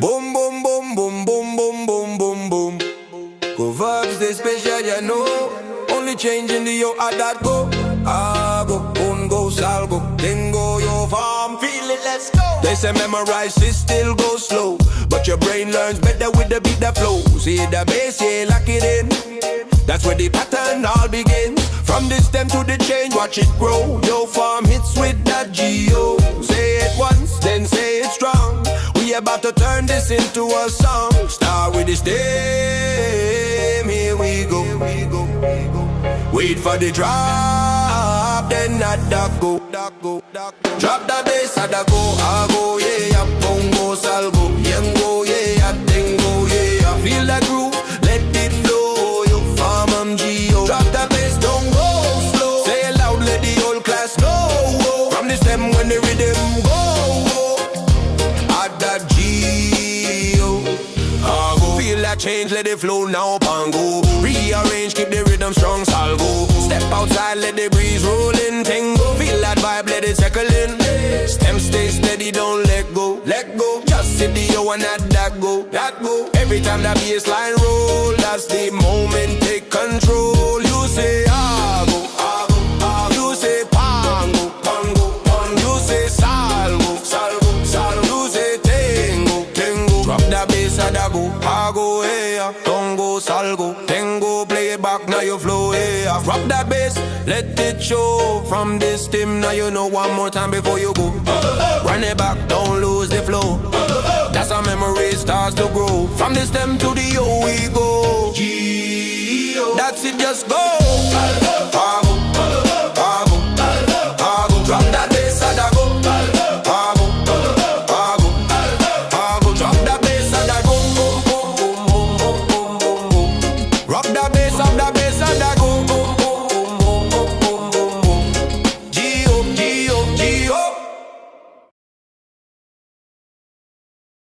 Boom, boom, boom, boom, boom, boom, boom, boom, boom. Go verbs, they special, you know. Only changing the yo at that go. Hago, pongo, salgo, tengo, yo farm. Feel it, let's go. They say memorize, it still goes slow, but your brain learns better with the beat that flows. See the bass, yeah, lock it in. That's where the pattern all begins. From the stem to the change, watch it grow. Yo farm hits with that G-O. Say it once, then say it strong. We about to turn this into a song. Start with the stem, here we go. Wait for the drop, then that go. Drop the bass at the go, hago, yeah, pongo, salgo, yengo, yeah, tengo, yeah. Feel that groove, let it flow, yo, farm G-O. Drop the bass, don't go slow. Say it loud, let the whole class know. From the stem when the rhythm go, at that G-O. Hago, feel that change, let it flow now, pongo. Rearrange, keep the rhythm strong, salgo. Step outside, let the breeze roll in, tengo. Feel that vibe, let it settle in. Stem stay steady, don't let go. Just sit the yo and that go. Every time that bass line roll, that's the moment, take control. You say hago, you say pongo, you say salgo, you say tengo. Drop that bass at the go, hago, yeah, pongo, salgo, tengo. Play it back, now you flow, yeah. Drop that bass, let it show. From this stem, now you know one more time before you go. Run it back, don't lose the flow. That's how memory starts to grow. From the stem to the O we go. G-O. That's it, just go.